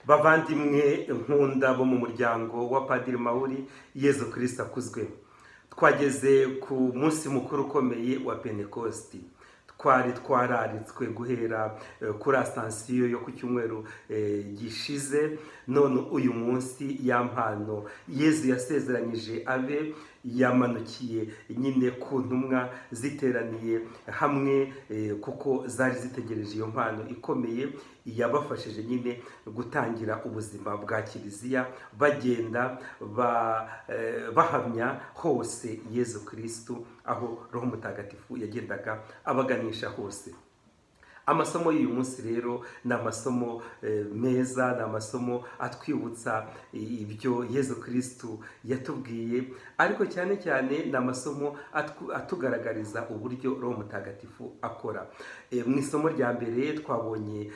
Bavandimwe nkunda bo mu muryango wa Padiri Mawuri, Yezu Kristo akuzwe. Twageze ku munsi mukuru ukomeye wa Pentekosti. Twari twararitswe guhera kuri asansiyo yo ku cyumweru gishize, none uyu munsi ya mpano Yezu yasezeranyije abe yamanukiye nyine ku ntumwa ziteraniye hamwe, kuko zari zitegereje iyo mpano ikomeye yabafashije nyine gutangira ubuzima bwa Kiliziya, bagenda bahamya hose Yezu Kristo, aho Roho Mutagatifu yagendaga abaganisha hose. Amasomo y'uyu munsi rero ni amasomo meza, ni amasomo atwibutsa ibyo Yezu Kristo yatubwiye, ariko cyane cyane ni amasomo atugaragariza uburyo Roho Mutagatifu akora. Mu isomo rya mbere twabonye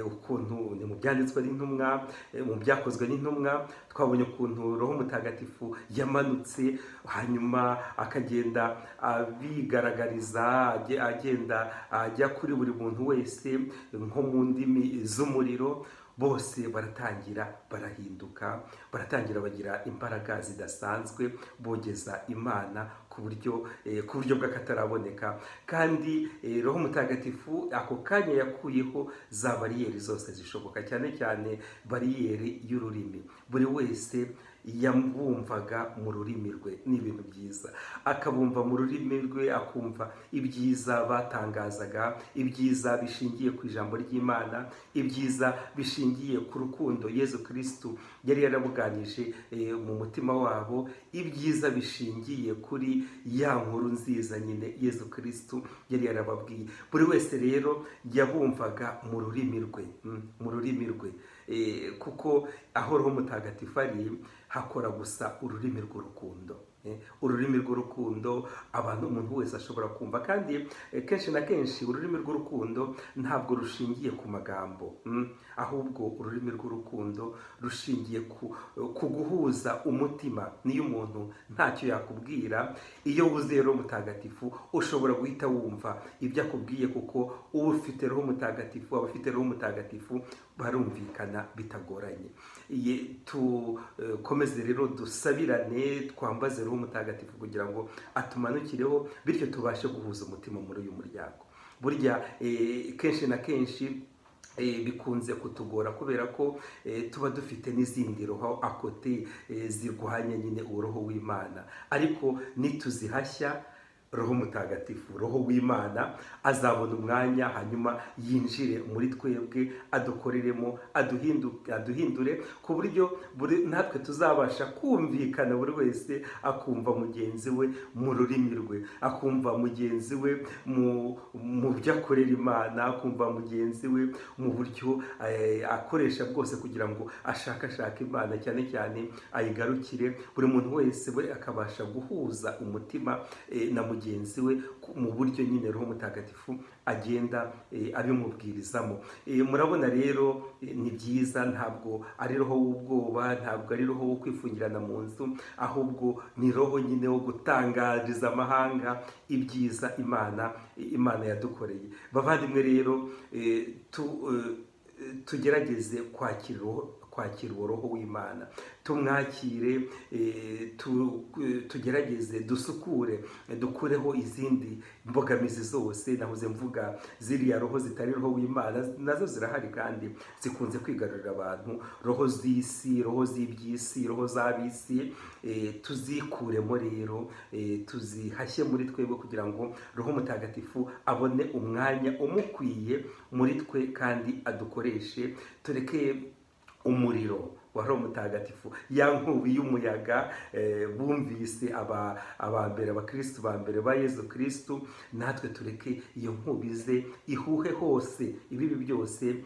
ukuntu ni mu byanditswe n'intumwa, mu byakozwe n'intumwa, twabonye ukuntu Roho Mutagatifu yamanutse, hanyuma akagenda abigaragariza, agenda ajya kuri buri muntu wese nko mu ndimi z'umuriro. Bose baratangira barahinduka, baratangira bagira imbaraga zidasanzwe, bogeza Imana ku buryo bw'akataraboneka. Kandi Roho Mutagatifu ako kanya yakuyeho za bariyeri zose zishoboka, cyane cyane bariyeri y'ururimi. Buri wese yamwumvaga mu rurimi rwe, ni ibintu byiza, akabumva mu rurimi rwe, akumva ibyiza batangazaga, ibyiza bishingiye ku ijambo ry'Imana, ibyiza bishingiye ku rukundo Yezu Kristo yari yarabuganije mu mutima wabo, ibyiza bishingiye kuri ya nkuru nziza nyine Yezu Kristo yari yarababwiye. Buri wese rero yabumvaga mu rurimi rwe, mu rurimi rwe, kuko aho Roho Mutagatifu ari hakora gusa ururimi rw'urukundo. Ururimi rw'urukundo umuntu wese ashobora kumva, kandi kenshi na kenshi ururimi rw'urukundo ntabwo rushingiye ku magambo, ahubwo ururimi rw'urukundo rushingiye ku guhuza umutima. Niyo umuntu ntacyo yakubwira, iyo wuzuye Roho Mutagatifu ushobora guhita wumva ibyo akubwiye, kuko uba ufite Roho Mutagatifu, abafite Roho Mutagatifu barumvikana bitagoranye. Tukomeze rero dusabirane, twambaze Roho Mutagatifu kugira ngo atumanukireho, bityo tubashe guhuza umutima muri uyu muryango. Burya kenshi na kenshi bikunze kutugora, kubera ko tuba dufite n'izindi roho akote zirwanya nyine uroho w'Imana, ariko nituzihashya Roho Mutagatifu, Roho w'Imana azabona umwanya, hanyuma yinjire muri twebwe, adukoreremo, aduhindure ku buryo natwe tuzabasha kumvikana, buri wese akumva mugenzi we mu rurimi rwe, akumva mugenzi we mu byo akorera Imana, akumva mugenzi we mu buryo akoresha bwose kugira ngo ashakashake Imana, cyane cyane ayigarukire. Buri muntu wese we akabasha guhuza umutima na mugenzi we mu buryo nyine Roho Mutagatifu agenda abimubwirizamo. Murabona rero ni byiza, ntabwo ari roho w'ubwoba, ntabwo ari roho wo kwifungirana mu nzu, ahubwo ni roho nyine wo gutangariza amahanga ibyiza Imana yadukoreye. Bavandimwe rero, tugerageze kwakira uwo Roho w'Imana, tumwakire, tugerageze dusukure, dukureho izindi mbogamizi zose. Nahoze mvuga ziriya roho zitari Roho w'Imana, nazo zirahari kandi zikunze kwigarurira abantu, roho z'isi, roho z'iby'isi, roho z'ab'isi. Tuzikuremo rero, tuzihashye muri twebwe kugira ngo Roho Mutagatifu abone umwanya umukwiye muri twe kandi adukoreshe. Tureke umuriro wa Roho Mutagatifu, ya nkubi y'umuyaga bumvise abambere, abakristo ba mbere ba Yezu Kristo, natwe tureke iyo nkubi ze ihuhe hose, ibibi byose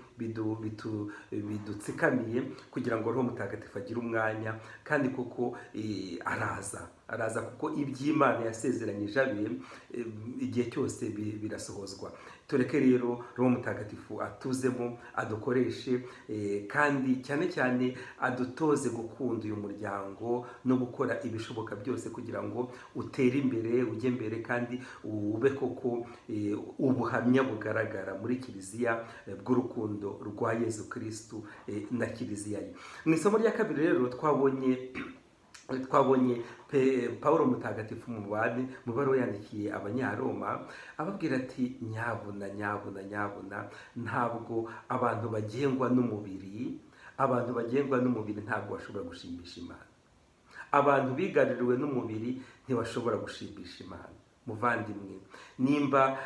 bidutsikamiye, kugira ngo Roho Mutagatifu agire umwanya. Kandi koko araza kuko iby'Imana yasezeranyije abe igihe cyose birasohozwa. Tureke rero Roho Mutagatifu atuzemo, adukoreshe, kandi cyane cyane adutoze gukunda uyu muryango no gukora ibishoboka byose kugira ngo utere imbere, ujye mbere, kandi ube koko ubuhamya bugaragara muri Kiliziya bw'urukundo rwa Yezu Kristu na Kiliziya ye. Mu isomo rya kabiri rero twabonye Pawulo Mutagatifu mu baruwa yandikiye Abanyaroma ababwira ati nyabuna ntabwo abantu bagengwa n'umubiri ntabwo bashobora gushimisha Imana. Abantu bigaruriwe n'umubiri ntibashobora gushimisha Imana. Muvandimwe, nimba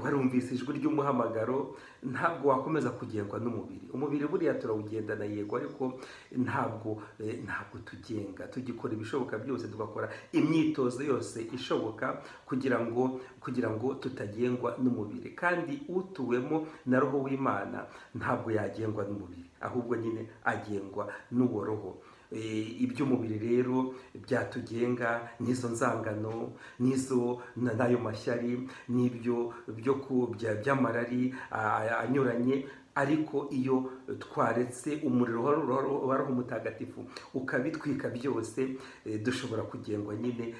warumvise ijwi ry'umuhamagaro, ntabwo wakomeza kugengwa n'umubiri. Umubiri buriya turawugendana yego, ariko ntabwo tugenga. Tugikora ibishoboka byose, tugakora imyitozo yose ishoboka kugira ngo tutagengwa n'umubiri. Kandi utuwemo na Roho w'Imana ntabwo yagengwa n'umubiri, ahubwo nyine agengwa n'uwo Roho. Iby'umubiri rero byatugenga n'izo nzangano, n'ayo mashyari, n'ibyo by'amarari anyuranye. Ariko iyo twaretse umuriro wa Roho Mutagatifu ukabitwika byose, dushobora kugengwa nyine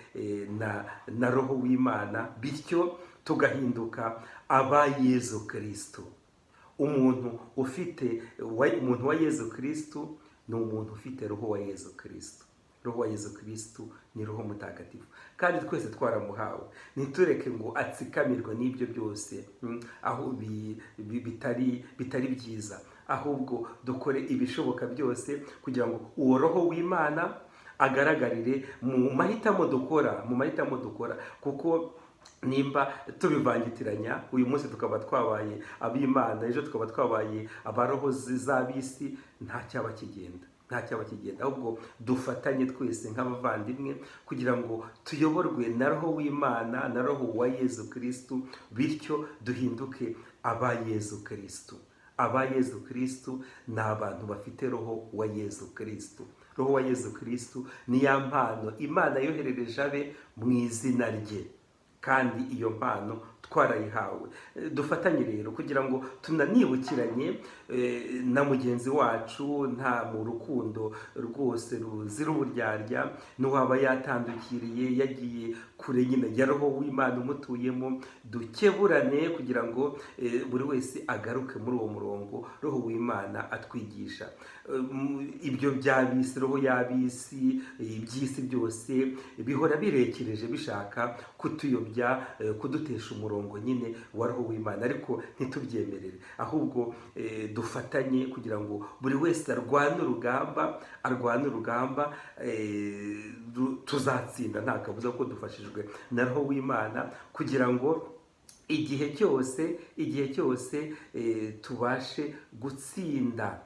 na Roho w'Imana, bityo tugahinduka aba Yezu Kristu. Umuntu wa Yezu Kristu ni umuntu ufite Roho wa Yezu Kristu. Roho wa Yezu Kristu ni Roho Mutagatifu, kandi twese twaramuhawe. Ntitureke ngo atsikamirwe n'ibyo byose aho bitari byiza, ahubwo dukore ibishoboka byose kugira ngo uwo Roho w'Imana agaragarire mu mahitamo dukora, kuko nimba tubivangitiranya, uyu munsi tukaba twabaye ab'Imana, ejo tukaba twabaye abaroho z'ab'isi, nta cyaba kigenda. Ahubwo dufatanye twese nk'abavandimwe kugira ngo tuyoborwe na Roho w'Imana, na Roho wa Yezu Kristu, bityo duhinduke aba Yezu Kristu. Aba Yezu Kristu ni abantu bafite Roho wa Yezu Kristu. Roho wa Yezu Kristu ni ya mpano Imana yoherereje abe mu izina rye, kandi iyo mpano twarayihawe. Dufatanye rero kugira ngo tunanibukiranye na mugenzi wacu, nta mu rukundo rwose ruzira uburyarya, n'uwaba yatandukiriye yagiye kure nyine ya Roho w'Imana umutuyemo, dukeburane kugira ngo buri wese agaruke muri uwo murongo Roho w'Imana atwigisha. Ibyo by'abisi, roho y'abisi, iby'isi byose bihora birekereje bishaka kutuyobya, kudutesha umurongo nyine wa Roho w'Imana, ariko ntitubyemerere. Ahubwo dufatanye kugira ngo buri wese arwane urugamba, tuzatsinda nta kabuza ko dufashijwe na Roho w'Imana, kugira ngo igihe cyose tubashe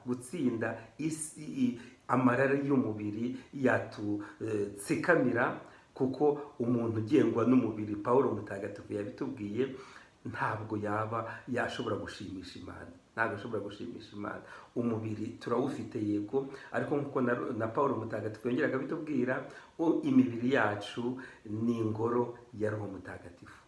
gutsinda isi, amarari y'umubiri yatutsikamira, kuko umuntu ugengwa n'umubiri, Pawulo Mutagatifu yabitubwiye, ntabwo yashobora gushimisha Imana. Umubiri turawufite yego, ariko nk'uko na Pawulo Mutagatifu yongeraga bitubwira, imibiri yacu ni ingoro ya Roho Mutagatifu.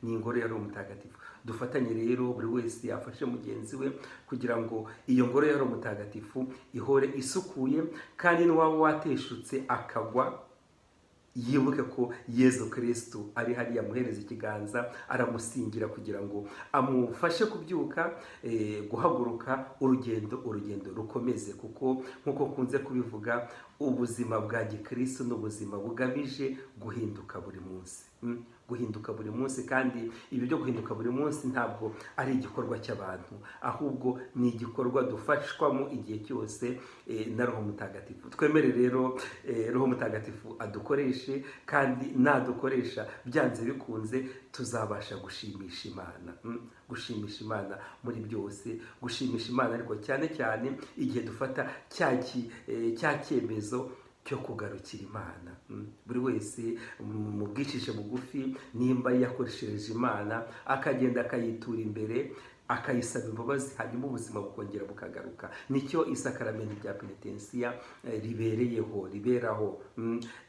Ni ingoro ya Roho Mutagatifu. Dufatanye rero, buri wese afashe mugenzi we kugira ngo iyo ngoro ya Roho Mutagatifu ihore isukuye, kandi n'uwaba wateshutse akagwa, yibuke ko Yezu Kristu ari hariya amuhereza ikiganza, aramusingira kugira ngo amufashe kubyuka, guhaguruka, urugendo rukomeze. Kuko nk'uko kunze kubivuga, ubuzima bwa gikristo n'ubuzima bugamije guhinduka buri munsi, kandi ibi byo guhinduka buri munsi ntabwo ari igikorwa cy'abantu, ahubwo ni igikorwa dufashwamo igihe cyose na Roho Mutagatifu. Twemere rero Roho Mutagatifu adukoreshe, kandi nadukoresha byanze bikunze tuzabasha gushimisha Imana muri byose, gushimisha Imana, ariko cyane cyane igihe dufata cya cyemezo cyo kugarukira Imana. Buri wese mu bwicishe bugufi, nimba yakoresheje Imana akagenda akayitura imbere, akayisaba imbabazi, hanyuma ubuzima bukongera bukagaruka. Nicyo isakaramenti rya penitensiya riberaho.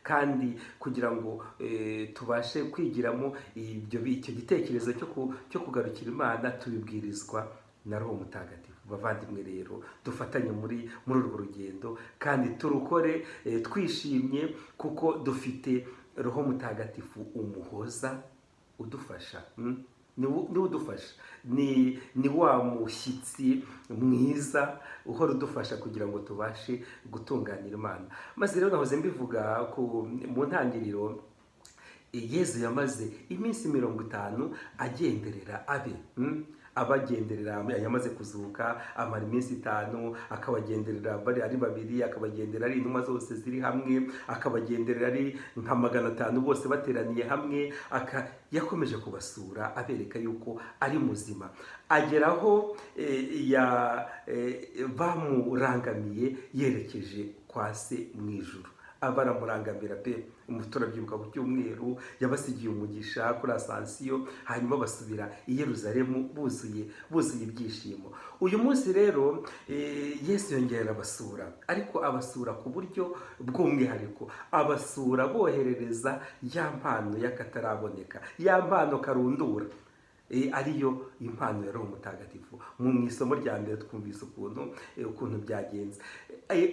Kandi kugira ngo tubashe kwigiramo icyo gitekerezo cyo kugarukira Imana, tubibwirizwa na Roho Mutagatifu. Bavandimwe rero, dufatanye muri urwo rugendo kandi turukore twishimye, kuko dufite Roho Mutagatifu umuhoza udufasha. Niwe udufasha, ni wa mushyitsi mwiza uhora udufasha kugira ngo tubashe gutunganira Imana. Maze rero nahoze mbivuga mu ntangiriro, Yezu yamaze iminsi 50 agenderera abagenderera. Yamaze kuzuka amara iminsi 5, akabagenderera bari ari babiri, akabagenderera ari intumwa zose ziri hamwe, akabagenderera ari nka 500 bose bateraniye hamwe. Yakomeje kubasura abereka yuko ari muzima, ageraho bamurangamiye yerekeje kwa Se mu ijuru. Baramurangamira pe, turabyibuka ku cyumweru yabasigiye umugisha kuri Asansiyo, hanyuma basubira i Yerusalemu buzuye ibyishimo. Uyu munsi rero Yesu yongera abasura, ariko abasura ku buryo bw'umwihariko. Abasura boherereza ya mpano y'akataraboneka, ya mpano karundura, ariyo impano ya Roho Mutagatifu. Mu isomo rya mbere twumvise ukuntu byagenze.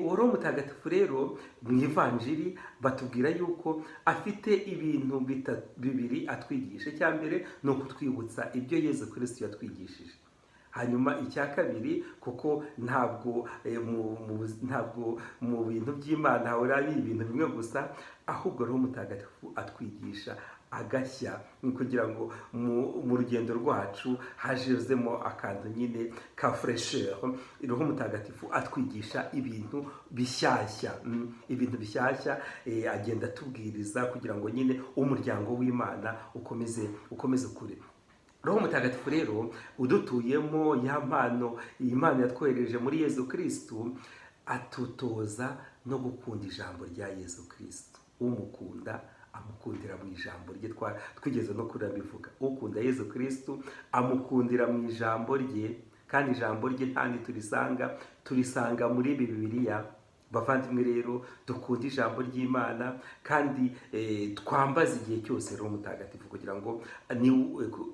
Uwo Roho Mutagatifu rero mu Ivanjiri batubwira yuko afite ibintu bibiri atwigisha. Icya mbere ni ukutwibutsa ibyo Yezu Kristo yatwigishije. Hanyuma icya kabiri, kuko ntabwo mu bintu by'Imana hahora ari ibintu bimwe gusa, ahubwo Roho Mutagatifu atwigisha agashya, kugira ngo mu rugendo rwacu hajezemo akantu nyine ka fresheur. Roho Mutagatifu atwigisha ibintu bishyashya, agenda atubwiriza kugira ngo nyine umuryango w'Imana ukomeze ukure. Roho Mutagatifu rero udutuyemo, ya mpano Imana yatwohereje muri Yezu Kristo, atutoza no gukunda ijambo rya Yezu Kristo. Umukunda amukundira mu ijambo rye. Twigeze no kurabivuga, ukunda Yezu Kristo amukundira mu ijambo rye, kandi ijambo rye ntandi turisanga muri Bibiliya. Bavandimwe rero, dukunda ijambo ry'Imana kandi twambaze igihe cyose Roho Mutagatifu kugira ngo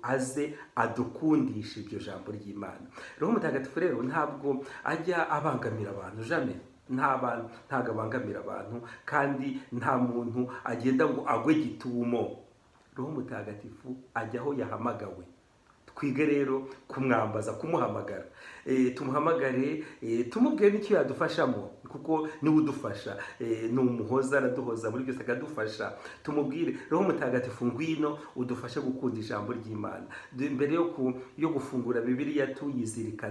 aze adukundishe iryo jambo ry'Imana. Roho Mutagatifu rero ntabwo ajya abangamira abantu, jamais. Ntabwo abangamira abantu, kandi nta muntu agenda ngo agwe gitumo. Roho Mutagatifu ajya aho yahamagawe. Twige rero kumwambaza, kumuhamagara. Tumuhamagare, tumubwire n'icyo yadufashamo, kuko niwe udufasha. Ni umuhoza, araduhoza muri byose akadufasha. Tumubwire, Roho Mutagatifu ngwino udufashe gukunda ijambo ry'Imana. Mbere yo gufungura Bibiliya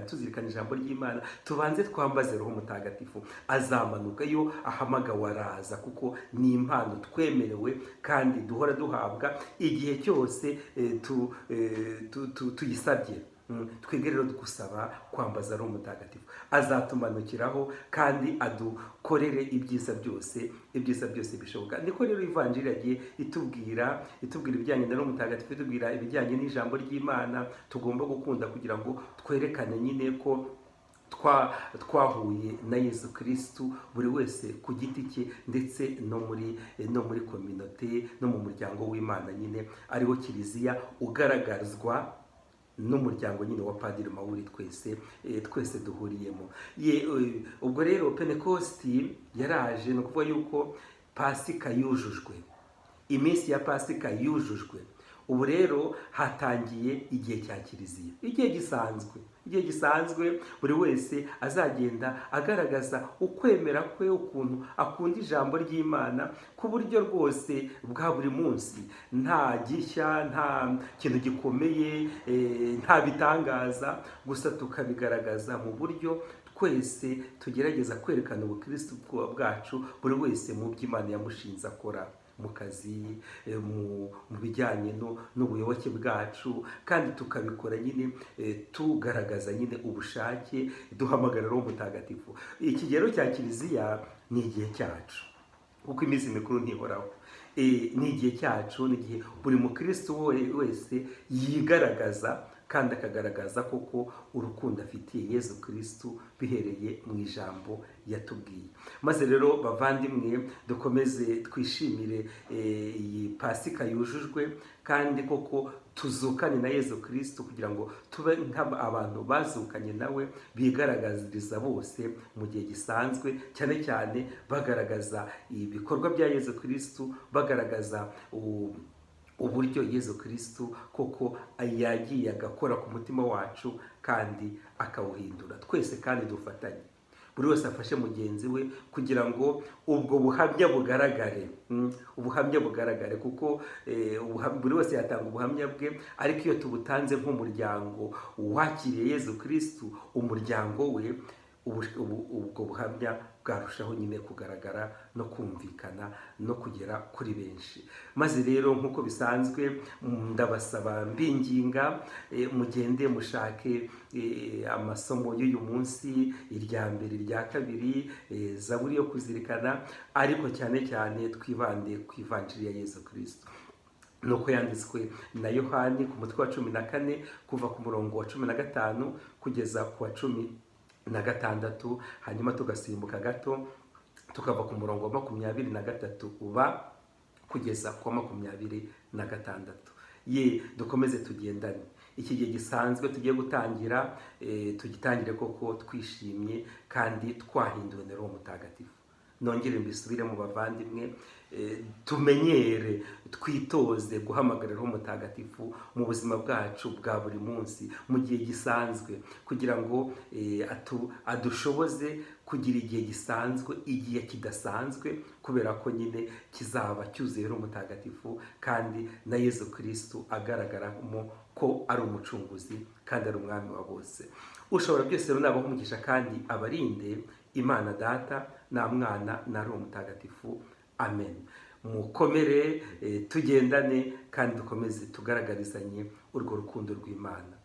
tuzirikana ijambo ry'Imana, tubanze twambaze Roho Mutagatifu. Azamanuka iyo ahamagawe araza, kuko ni impano twemerewe kandi duhora duhabwa igihe cyose tuyisabye. Twige rero gusaba kwambaza Roho Mutagatifu. Azatumanukiraho kandi adukorere ibyiza byose bishoboka. Niko rero Ivanjiri yagiye itubwira ibijyanye na Roho Mutagatifu, itubwira ibijyanye n'ijambo ry'Imana tugomba gukunda, kugira ngo twerekane nyine ko twahuye na Yezu Kristo, buri wese ku giti cye, ndetse no muri kominote, no mu muryango w'Imana nyine ariwo Kiliziya, ugaragazwa n'umuryango nyine wa Padiri Mawuri twese duhuriyemo. Ubwo rero Pentekosti yaraje, ni ukuvuga yuko Pasika yujujwe, iminsi ya Pasika yujujwe. Ubu rero hatangiye igihe cya Kiliziya, igihe gisanzwe buri wese azagenda agaragaza ukwemera kwe, ukuntu akunda ijambo ry'Imana ku buryo rwose bwa buri munsi. Nta gishya, nta kintu gikomeye, nta bitangaza, gusa tukabigaragaza mu buryo twese tugerageza kwerekana ubukristo bwacu, buri wese mu by'Imana yamushinze akora, mu kazi, mu bijyanye n'ubuyoboke bwacu, kandi tukabikora nyine tugaragaza nyine ubushake, duhamagara Roho Mutagatifu. Ikigero cya Kiliziya ni igihe cyacu, kuko iminsi mikuru ntihoraho. ni igihe cyacu, ni igihe buri mukristo wese yigaragaza kandi akagaragaza koko urukundo afitiye Yezu Kristu bihereye mu ijambo yatubwiye. Maze rero bavandimwe, dukomeze twishimire iyi Pasika yujujwe, kandi koko tuzukane na Yezu Kristu kugira ngo tube nk'abantu bazukanye nawe, bigaragariza bose mu gihe gisanzwe, cyane cyane bagaragaza ibikorwa bya Yezu Kristu, bagaragaza uburyo Yezu Kristu koko yagiye agakora ku mutima wacu kandi akawuhindura. Twese kandi dufatanye, buri wese afashe mugenzi we kugira ngo ubwo buhamya bugaragare, ubuhamya bugaragare, kuko buri wese yatanga ubuhamya bwe, ariko iyo tubutanze nk'umuryango wakiriye Yezu Kristu, umuryango we, ubwo buhamya bwarushaho nyine kugaragara no kumvikana no kugera kuri benshi. Maze rero nk'uko bisanzwe, ndabasaba mbinginga, mugende mushake amasomo y'uyu munsi, irya mbere, irya kabiri, zaburi yo kuzirikana, ariko cyane cyane twibande ku ivanjiri ya Yezu Kristu nuko yanditswe na Yohani ku mutwe wa 14 kuva ku murongo wa 15 kugeza ku wa 16, hanyuma tugasimbuka gato tukava ku murongo wa 23 uba kugeza ku wa 26. Dukomeze tugendane. Iki gihe gisanzwe tugiye gutangira, tugitangire koko twishimye kandi twahinduwe na Roho Mutagatifu. Nongere mbisubire mu bavandimwe, tumenyere, twitoze guhamagarira Roho Mutagatifu mu buzima bwacu bwa buri munsi mu gihe gisanzwe, kugira ngo adushoboze kugira igihe gisanzwe, igihe kidasanzwe, kubera ko nyine kizaba cyuzuye Roho Mutagatifu kandi na Yezu Kristu agaragaramo ko ari umucunguzi kandi ari umwami wa bose. Ushobora byose rero nabaho umugisha kandi abarinde, Imana Data na Mwana na Roho Mutagatifu. Amen. Mukomere, tugendane kandi dukomeze tugaragarizanye urwo rukundo rw'Imana.